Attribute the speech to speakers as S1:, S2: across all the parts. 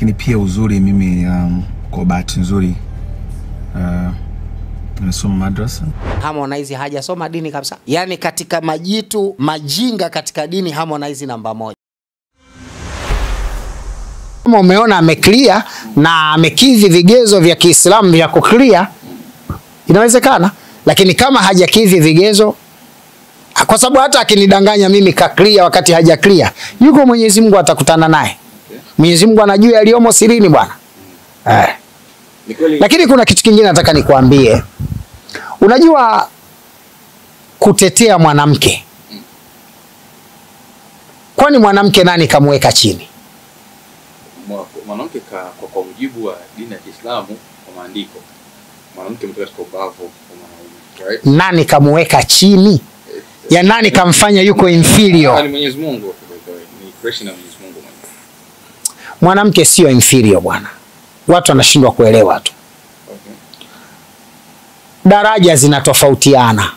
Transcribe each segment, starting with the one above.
S1: Lakini pia uzuri mimi kwa bahati nzuri nimesoma madrasa.
S2: Harmonize hajasoma dini kabisa. Yani katika majitu majinga katika dini Harmonize namba 1. Kama umeona ameclear na amekidhi vigezo vya Kiislamu vya kuclear, inawezekana. Lakini kama hajakidhi vigezo, kwa sababu hata akinidanganya mimi ka clear wakati haja clear, yuko Mwenyezi Mungu atakutana naye. Mwenyezi Mungu anajua yaliyomo sirini bwana. Lakini kuna kitu kingine nataka nikuambie. Unajua kutetea mwanamke. Kwani mwanamke nani kamweka chini?
S3: Mwanamke kwa mujibu wa dini ya Kiislamu kwa maandiko, mwanamke mtoka katika ubavu wa mwanaume, right?
S2: Nani kamweka chini? Ya nani kamfanya yuko inferior?
S3: Ni Mwenyezi Mungu, ni creation ya Mwenyezi Mungu.
S2: Mwanamke sio inferior bwana. Watu wanashindwa kuelewa tu. Daraja zinatofautiana.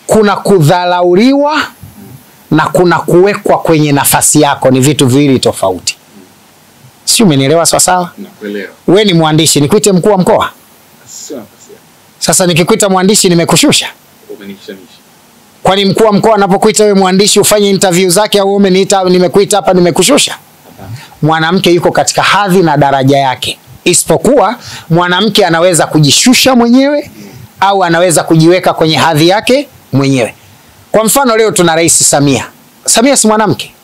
S2: Kuna kudhalauriwa na kuna kuwekwa kwenye nafasi yako, ni vitu viwili tofauti. Si umenielewa sawa sawa?
S3: Nakuelewa.
S2: Wewe ni mwandishi, nikuite mkuu wa mkoa?
S3: Sio nafasi.
S2: Sasa nikikuita mwandishi nimekushusha?
S3: Umenishamisha.
S2: Kwani mkuu wa mkoa anapokuita wewe mwandishi ufanye interview zake au umeniita nimekuita hapa nimekushusha? Mwanamke yuko katika hadhi na daraja yake. Isipokuwa mwanamke anaweza kujishusha mwenyewe au anaweza kujiweka kwenye hadhi yake mwenyewe. Kwa mfano leo tuna Rais Samia. Samia si mwanamke?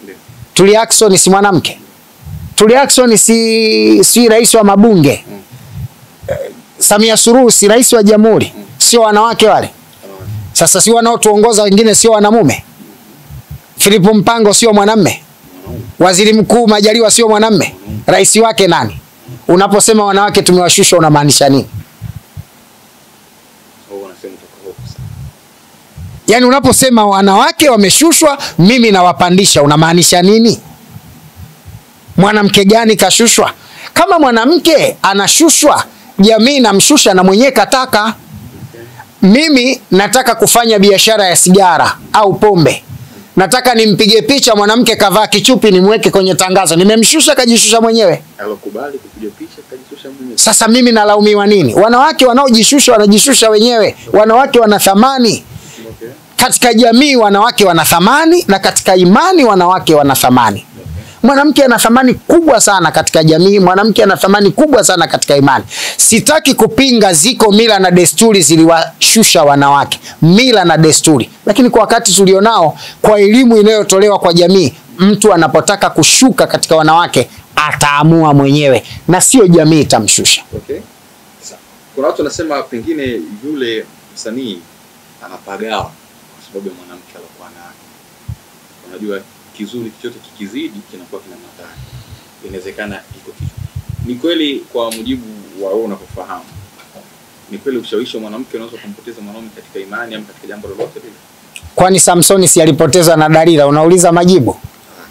S2: Tulia Ackson si mwanamke? Tulia Ackson si rais wa mabunge? Samia Suluhu si rais wa jamhuri? Sio wanawake wale? Sasa si wanaotuongoza wengine sio wanamume? Philip Mpango sio mwanamume? Waziri Mkuu Majaliwa sio mwanamume? Rais wake nani? Unaposema wanawake tumewashusha unamaanisha nini? Yani unaposema wanawake wameshushwa mimi nawapandisha unamaanisha nini? Mwanamke gani kashushwa? Kama mwanamke anashushwa, jamii namshusha na mwenyewe kataka. Mimi nataka kufanya biashara ya sigara au pombe. Nataka nimpige picha mwanamke kavaa kichupi nimweke kwenye tangazo. Nimemshusha kajishusha mwenyewe.
S3: Alokubali kupiga picha kajishusha mwenyewe.
S2: Sasa mimi nalaumiwa nini? Wanawake wanaojishusha wanajishusha wenyewe. Wanawake wana thamani. Katika jamii wanawake wana thamani na katika imani wanawake wana thamani. Mwanamke ana thamani kubwa sana katika jamii, mwanamke ana thamani kubwa sana katika imani. Sitaki kupinga ziko mila na desturi ziliwashusha wanawake, mila na desturi. Lakini kwa wakati tulionao, kwa elimu inayotolewa kwa jamii, mtu anapotaka kushuka katika wanawake ataamua mwenyewe na sio jamii itamshusha.
S3: Okay. Kuna watu wanasema pengine yule msanii anapagawa kwa sababu ya mwanamke alikuwa naye. Unajua kizuri chochote kikizidi kinakuwa kina madhara. Inawezekana iko kitu. Ni kweli kwa mujibu wa wewe unapofahamu. Ni kweli ushawishi wa mwanamke unaweza kumpoteza mwanaume katika imani au katika jambo lolote lile? Kwani
S2: Samsoni si alipotezwa na Dalila? Unauliza majibu?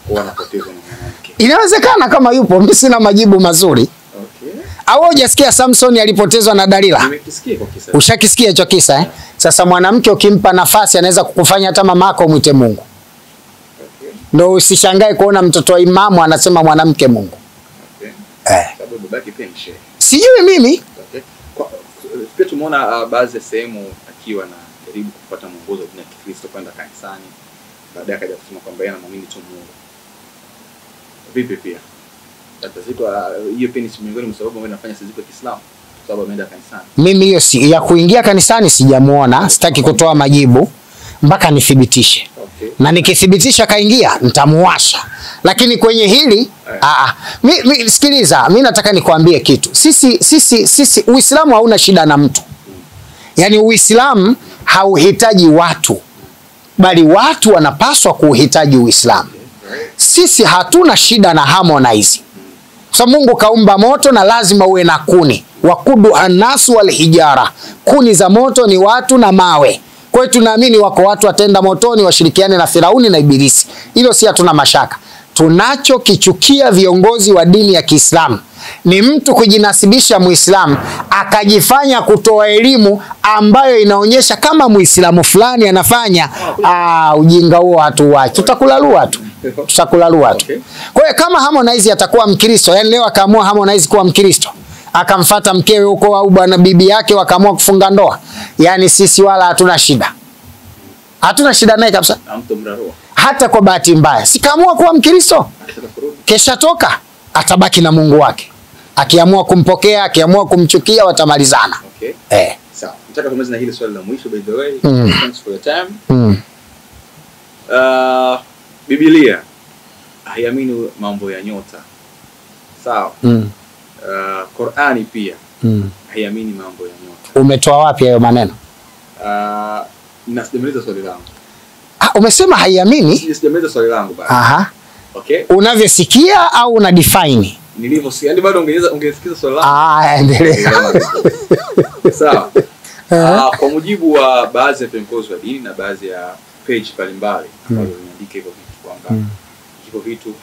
S3: Kwa anapotezwa na mwanamke.
S2: Inawezekana kama yupo, mimi sina majibu mazuri.
S3: Okay.
S2: Au hujasikia Samsoni alipotezwa na Dalila?
S3: Nimekisikia kwa kisa.
S2: Ushakisikia hicho kisa eh? Sasa mwanamke ukimpa nafasi anaweza kukufanya hata mamako muite Mungu. Ndio usishangae kuona mtoto wa imamu anasema mwanamke Mungu.
S3: Sababu babake pia ni shehe.
S2: Sijui mimi.
S3: Pia tumeona baadhi ya sehemu akiwa na karibu kupata mwongozo wa dini ya Kikristo kwenda kanisani. Baadaye akaja kusema kwamba yeye anaamini tu Mungu. Vipi pia? Hiyo pia ni miongoni mwa sababu ambazo anafanya sizipo Kiislamu. Sababu ameenda kanisani.
S2: Mimi hiyo si ya kuingia kanisani sijamuona, sitaki kutoa majibu mpaka nithibitishe. Na nikithibitisha kaingia nitamuwasha. Lakini kwenye hili sikiliza, mimi nataka nikwambie kitu. Sisi Uislamu hauna shida na mtu. Yaani Uislamu hauhitaji watu, bali watu wanapaswa kuuhitaji Uislamu. Sisi hatuna shida na Harmonize. Kwa Mungu kaumba moto na lazima uwe na kuni. Wakudu anasu wal hijara. Kuni za moto ni watu na mawe. Kwa hiyo tunaamini wako watu watenda motoni washirikiane na Firauni na Ibilisi. Hilo si hatuna mashaka. Tunachokichukia viongozi wa dini ya Kiislamu ni mtu kujinasibisha Muislamu akajifanya kutoa elimu ambayo inaonyesha kama Muislamu fulani anafanya. Ujinga huo hatuachi. Tutakulalua tu. Tutakulalua tu.
S3: Okay.
S2: Kwa hiyo kama Harmonize atakuwa Mkristo, yani leo akaamua Harmonize kuwa Mkristo, akamfuata mkewe huko au bwana bibi yake wakaamua kufunga ndoa, yani sisi wala hatuna shida. Hatuna shida naye kabisa. Hata kwa bahati mbaya sikaamua kuwa Mkristo, kesha toka atabaki na Mungu wake. Akiamua kumpokea, akiamua kumchukia, watamalizana.
S3: Okay. Sawa. Nataka tumalize na hili swali la mwisho by the way. Thanks for your time. Biblia haiamini mambo ya nyota. Sawa. Qur'ani pia haiamini mambo ya nyota.
S2: Umetoa wapi hayo maneno?
S3: Nasijamaliza swali langu.
S2: Umesema haiamini?
S3: Sijamaliza swali langu bado.
S2: Aha.
S3: Okay.
S2: Unavyosikia au una define?
S3: Nilivyosikia. Yaani bado ungesikiza swali langu.
S2: Endelea.
S3: Sawa. Kwa mujibu wa baadhi ya viongozi wa dini na baadhi ya page mbalimbali ambazo zinaandika hivyo vitu kwamba hivyo vitu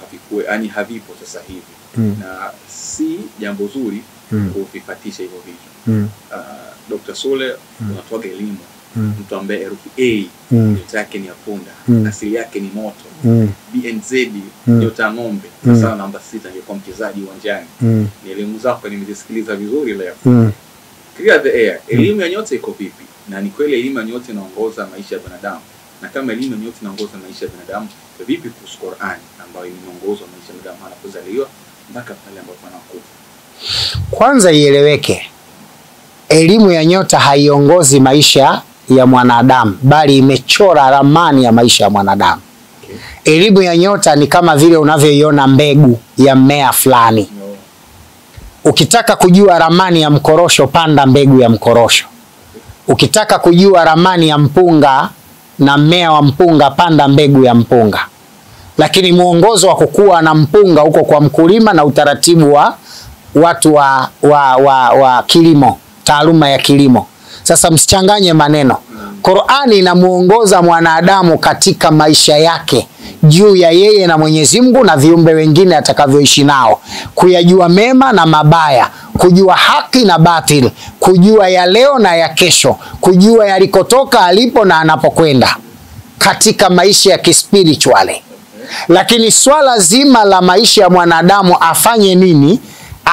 S3: havipo sasa hivi. Na si jambo zuri kuvifatisha hivyo vitu. Dr. Sule unatoa elimu. Mtu ambaye herufi A nyota yake ni ya punda, asili yake ni moto. BNZ nyota ya ng'ombe, sawa namba 6 angekuwa mchezaji uwanjani. Ni elimu zako nimezisikiliza vizuri leo. Clear the air. Elimu ya nyota iko vipi? Na ni kweli elimu ya nyota inaongoza maisha ya binadamu? Na kama elimu ya nyota inaongoza maisha ya binadamu, vipi kuhusu Qur'ani ambayo inaongoza maisha ya binadamu anapozaliwa mpaka pale ambapo anakufa?
S2: Kwanza ieleweke, elimu ya nyota haiongozi maisha ya mwanadamu, bali imechora ramani ya maisha ya mwanadamu. Elimu ya nyota ni kama vile unavyoiona mbegu ya mmea fulani. Ukitaka kujua ramani ya mkorosho, panda mbegu ya mkorosho. Ukitaka kujua ramani ya mpunga na mmea wa mpunga, panda mbegu ya mpunga. Lakini muongozo wa kukua na mpunga uko kwa mkulima na utaratibu wa watu wa kilimo, taaluma ya kilimo. Sasa msichanganye maneno. Qur'ani inamuongoza mwanadamu katika maisha yake juu ya yeye na Mwenyezi Mungu na viumbe wengine atakavyoishi nao, kuyajua mema na mabaya, kujua haki na batil, kujua ya leo na ya kesho, kujua yalikotoka, alipo na anapokwenda katika maisha ya kispirituale. Lakini swala zima la maisha ya mwanadamu, afanye nini,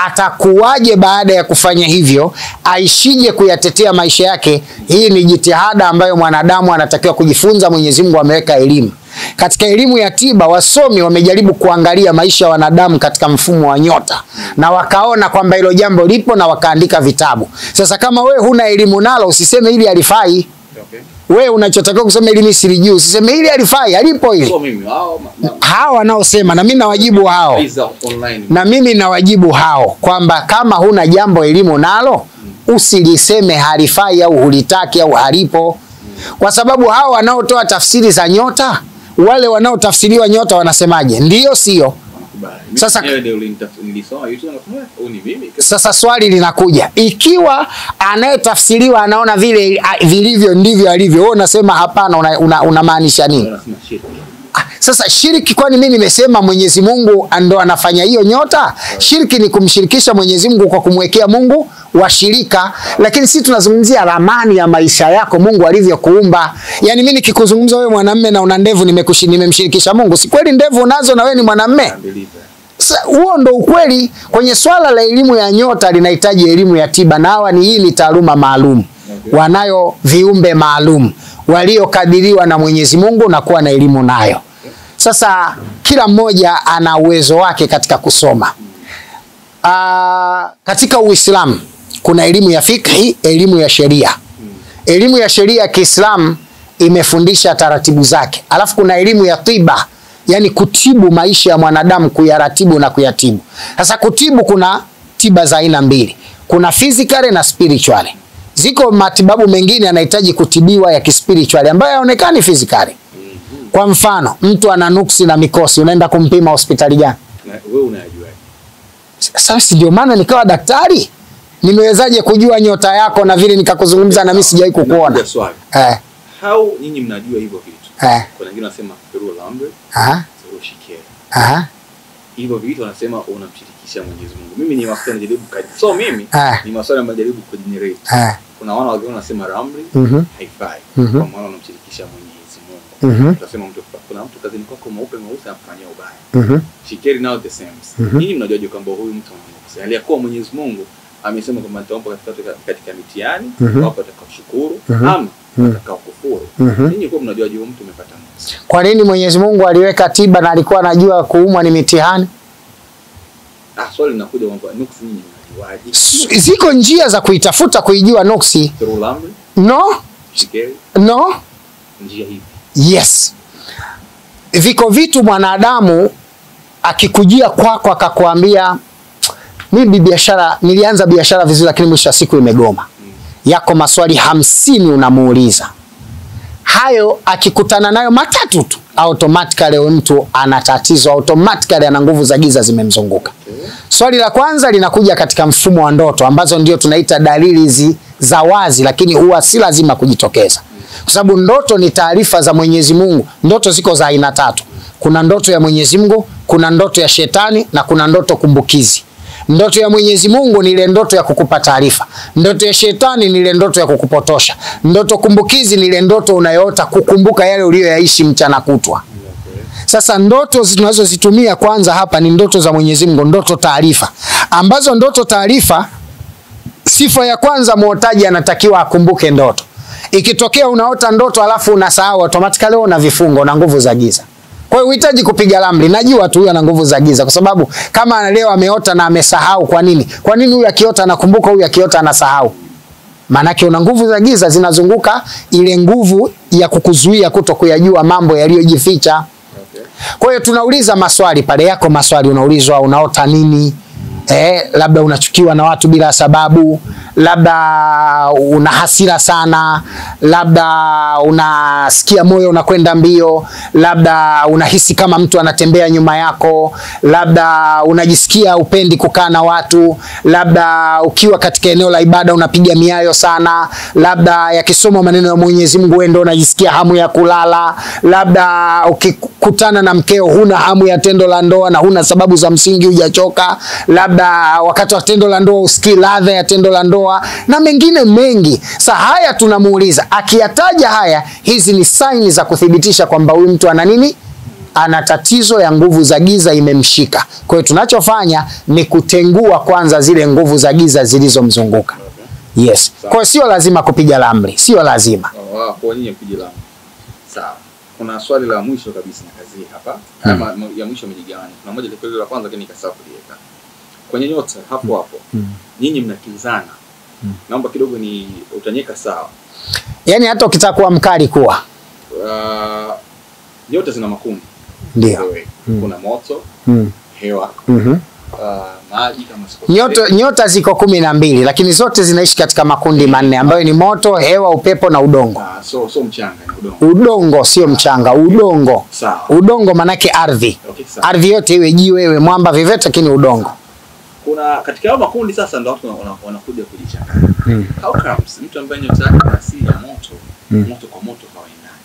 S2: atakuwaje baada ya kufanya hivyo, aishije kuyatetea maisha yake, hii ni jitihada ambayo mwanadamu anatakiwa kujifunza. Mwenyezi Mungu ameweka elimu. Katika elimu ya tiba, wasomi wamejaribu kuangalia maisha ya wanadamu katika mfumo wa nyota na wakaona kwamba hilo jambo lipo na wakaandika vitabu. Sasa kama we huna elimu nalo, usiseme hili halifai. Wewe unachotakiwa kusema hili misiri juu, usiseme hili halifai, halipo hili. Hao wanaosema, na mimi nawajibu hao. Na mimi nawajibu hao kwamba kama huna jambo elimu nalo, usiliseme halifai au hulitaki au halipo. Kwa sababu hao wanaotoa tafsiri za nyota, wale wanaotafsiriwa nyota wanasemaje? Ndio sio? Sasa swali linakuja, ikiwa anayetafsiriwa anaona vile vilivyo ndivyo alivyo, wewe unasema hapana, unamaanisha nini? Sasa shiriki, kwani mimi nimesema Mwenyezi Mungu ndo anafanya hiyo nyota? Shiriki ni kumshirikisha Mwenyezi Mungu kwa kumwekea Mungu washirika. Lakini sisi tunazungumzia ramani ya maisha yako, Mungu alivyokuumba. Yani mimi nikikuzungumza wewe mwanamume na una ndevu, nimemshirikisha Mungu. Si kweli ndevu unazo na wewe ni mwanamume? Huo ndo ukweli. Kwenye swala la elimu ya nyota linahitaji elimu ya tiba, na hawa hii ni taaluma maalum. Wanayo viumbe maalum waliokadiriwa na Mwenyezi Mungu na kuwa na elimu nayo. Sasa kila mmoja ana uwezo wake katika kusoma. Katika Uislamu kuna elimu ya fikhi, elimu ya sheria. Elimu ya sheria ya Kiislamu imefundisha taratibu zake. Alafu kuna elimu ya tiba, yani kutibu maisha ya mwanadamu, kuyaratibu na kuyatibu. Sasa kutibu kuna tiba za aina mbili. Kuna physical na spiritual. Ziko matibabu mengine yanahitaji kutibiwa ya kispiritual ambayo hayaonekani physical. Kwa mfano, mtu ana nuksi na mikosi, unaenda kumpima hospitali gani?
S3: Wewe unajua.
S2: Sasa ndio maana nikawa daktari. Nimewezaje kujua nyota yako na vile nikakuzungumza na mimi sijawahi kukuona?
S3: How nyinyi mnajua hivyo vitu? Kuna wengine wanasema through language, through shikera. Hivyo vitu wanasema unamshirikisha Mwenyezi Mungu. Mimi ni wasema najaribu kaji. So mimi ni maswali majaribu kujenerate. Kuna wana wengine wanasema ramli haifai. Kwa maana unamshirikisha Mwenyezi Mungu. Utasema mtu kuna mtu kazini kwako mweupe mweusi anafanyia ubaya. She carry now the same. Ninyi mnajuaje kwamba huyu mtu ananuksi? Aliyakuwa Mwenyezi Mungu amesema kwamba nitaomba katika mitihani, wapo atakaoshukuru ama atakaokufuru. Ninyi kwa mnajuaje huyu mtu umepata nuksi?
S2: Kwa nini Mwenyezi Mungu aliweka tiba na alikuwa anajua kuumwa ni mitihani?
S3: Swali linakuja kwamba nuksi nyinyi mnajuaje?
S2: Ziko njia za kuitafuta kuijua nuksi. No? No?
S3: Njia hivi.
S2: Yes. Viko vitu mwanadamu akikujia kwako akakwambia mimi biashara nilianza biashara vizuri lakini mwisho wa siku imegoma. Yako maswali 50 unamuuliza. Hayo akikutana nayo matatu tu automatically mtu ana tatizo, automatically ana nguvu za giza zimemzunguka. Swali la kwanza linakuja katika mfumo wa ndoto ambazo ndio tunaita dalili za wazi lakini huwa si lazima kujitokeza. Kwa sababu ndoto ni taarifa za Mwenyezi Mungu. Ndoto ziko za aina 3. Kuna ndoto ya Mwenyezi Mungu, kuna ndoto ya shetani na kuna ndoto kumbukizi. Ndoto ya Mwenyezi Mungu ni ile ndoto ya kukupa taarifa. Ndoto ya shetani ni ile ndoto ya kukupotosha. Ndoto kumbukizi ni ile ndoto unayoota kukumbuka yale uliyoyaishi mchana kutwa. Sasa ndoto tunazozitumia kwanza hapa ni ndoto za Mwenyezi Mungu, ndoto taarifa. Ambazo ndoto taarifa, sifa ya kwanza muotaji anatakiwa akumbuke ndoto. Ikitokea unaota ndoto alafu unasahau, automatically una vifungo na nguvu za giza. Kwa hiyo uhitaji kupiga ramli. Najua tu huyu ana nguvu za giza kwa sababu kama leo ameota na amesahau kwa nini? Kwa nini huyu akiota anakumbuka, huyu akiota anasahau? Maanake una nguvu za giza zinazunguka ile nguvu ya kukuzuia kutokuyajua mambo yaliyojificha. Kwa hiyo tunauliza maswali pale, yako maswali unaulizwa unaota nini? Labda unachukiwa na watu bila sababu, labda una hasira sana, labda unasikia moyo unakwenda mbio, labda unahisi kama mtu anatembea nyuma yako, labda unajisikia upendi kukaa na watu, labda ukiwa katika eneo la ibada unapiga miayo sana, labda yakisoma maneno ya Mwenyezi Mungu wewe ndio unajisikia hamu ya kulala, labda ukikutana na mkeo huna hamu ya tendo la ndoa na huna sababu za msingi hujachoka, labda wakati wa tendo la ndoa usikii ladha ya tendo la ndoa na mengine mengi. Sasa haya tunamuuliza, akiyataja haya, hizi ni saini za kuthibitisha kwamba huyu mtu ana nini? Ana tatizo ya nguvu za giza imemshika. Kwa hiyo tunachofanya ni kutengua kwanza zile nguvu za giza zilizomzunguka. Yes. Kwa hiyo sio lazima kupiga ramli, sio lazima.
S3: Kwa nini kupiga ramli? Sawa. Kuna swali la mwisho kabisa na kazi hapa. Kama ya mwisho mjigawani. Kuna moja lile la kwanza lakini nikasahau kuliweka. Kwenye nyota hapo. Nyinyi mnakinzana. Naomba kidogo ni utanyeka sawa.
S2: Yaani hata ukitaka kuwa mkali kuwa.
S3: Nyota zina makundi.
S2: Ndio.
S3: Kuna moto, hewa, maji kama
S2: siko. Nyota ziko 12 lakini zote zinaishi katika makundi manne ambayo ni moto, hewa, upepo na udongo.
S3: So mchanga ni udongo.
S2: Udongo sio mchanga, udongo.
S3: Sawa.
S2: Udongo manake ardhi.
S3: Okay,
S2: ardhi yote iwe jiwe, iwe mwamba, vyovyote lakini udongo.
S3: Kuna katika hao makundi sasa ndio watu wanakuja kujichanganya. How comes mtu ambaye nyota yake ni asili ya moto, moto kwa moto hawaendani.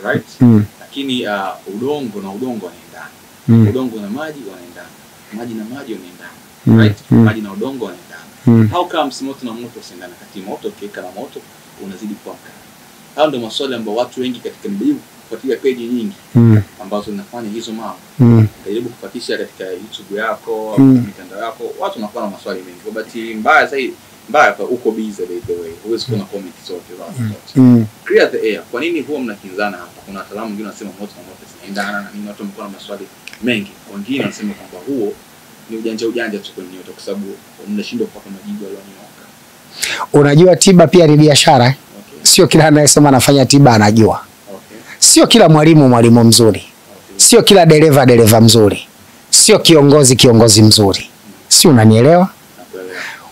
S3: Right? Lakini udongo na udongo wanaendana. Udongo na maji wanaendana. Maji na maji wanaendana. Right? Maji na udongo wanaendana. How comes moto na moto wasiendane? Kati moto ukiweka na moto unazidi kuwa mkali. Hao ndio maswali ambayo watu wengi katika mbivu kufuatilia page nyingi ambazo zinafanya hizo mambo. Jaribu kufuatisha katika YouTube yako au mitandao yako, watu wanakuwa na maswali mengi. Kwa bahati mbaya zaidi, mbaya kwa uko busy by the way. Huwezi kuona comment zote watu. Clear the air. Kwa nini huwa mnakinzana hapa? Kuna wataalamu wengine wanasema moto na moto zinaendana na nini, watu wamekuwa na maswali mengi. Wengine wanasema kwamba huo ni ujanja tu kwenye nyota kwa sababu mnashindwa kupata majibu yaliyonyooka. Unajua tiba pia ni biashara. Sio kila anayesema anafanya tiba anajua. Sio kila mwalimu mzuri. Sio kila dereva mzuri. Sio kiongozi mzuri. Si unanielewa?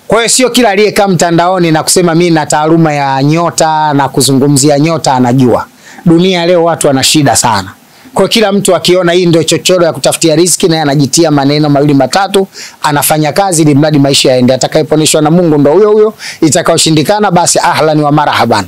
S3: Kwa hiyo sio kila aliyekaa mtandaoni na kusema mimi na taaluma ya nyota na kuzungumzia nyota anajua. Dunia leo watu wana shida sana. Kwa kila mtu akiona hii ndio chochoro ya kutafutia riziki na anajitia maneno mawili matatu, anafanya kazi ili mradi maisha yaende. Atakayeponeshwa na Mungu ndio huyo, itakayoshindikana basi ahlan wa marhaban.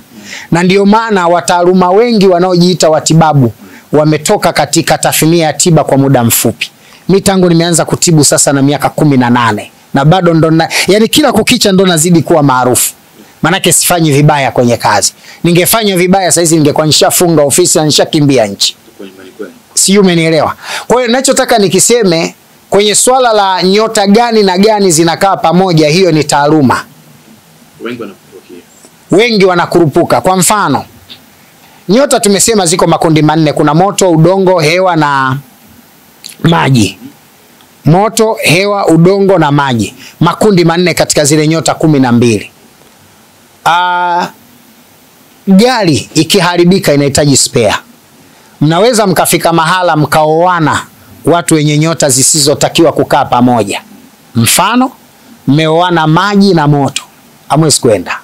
S3: Na ndio maana wataaluma wengi wanaojiita watibabu wametoka katika tasnia ya tiba kwa muda mfupi. Mimi tangu nimeanza kutibu sasa na miaka 18 na bado ndo yani kila kukicha ndo nazidi kuwa maarufu.
S2: Manake sifanyi vibaya kwenye kazi. Ningefanya vibaya saizi ningekuwa nishafunga ofisi na nishakimbia nchi. Sio, umenielewa? Kwa hiyo ninachotaka nikiseme kwenye swala la nyota gani na gani zinakaa pamoja, hiyo ni taaluma. Wengi wanakurupuka. Kwa mfano, nyota tumesema ziko makundi manne, kuna moto, udongo, hewa na maji. Moto, hewa, udongo na maji. Makundi manne katika zile nyota 12. Gari ikiharibika inahitaji spare. Mnaweza mkafika mahala mkaoana watu wenye nyota zisizotakiwa kukaa pamoja. Mfano, mmeoana maji na moto, hamwezi kwenda.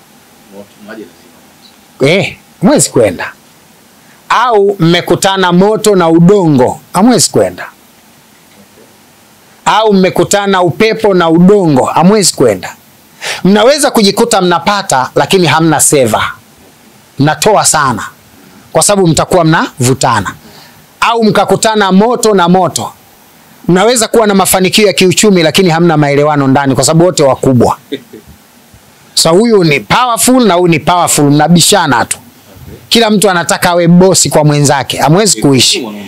S2: Hamwezi kwenda. Au mmekutana moto na udongo, hamwezi kwenda. Au mmekutana upepo na udongo, hamwezi kwenda. Mnaweza kujikuta mnapata lakini hamna seva. Mnatoa sana kwa sababu mtakuwa mnavutana. Au mkakutana moto na moto. Mnaweza kuwa na mafanikio ya kiuchumi lakini hamna maelewano ndani kwa sababu wote wakubwa. So huyu ni powerful na huyu ni powerful, mnabishana tu. Kila mtu anataka awe bosi kwa mwenzake, hamwezi kuishi.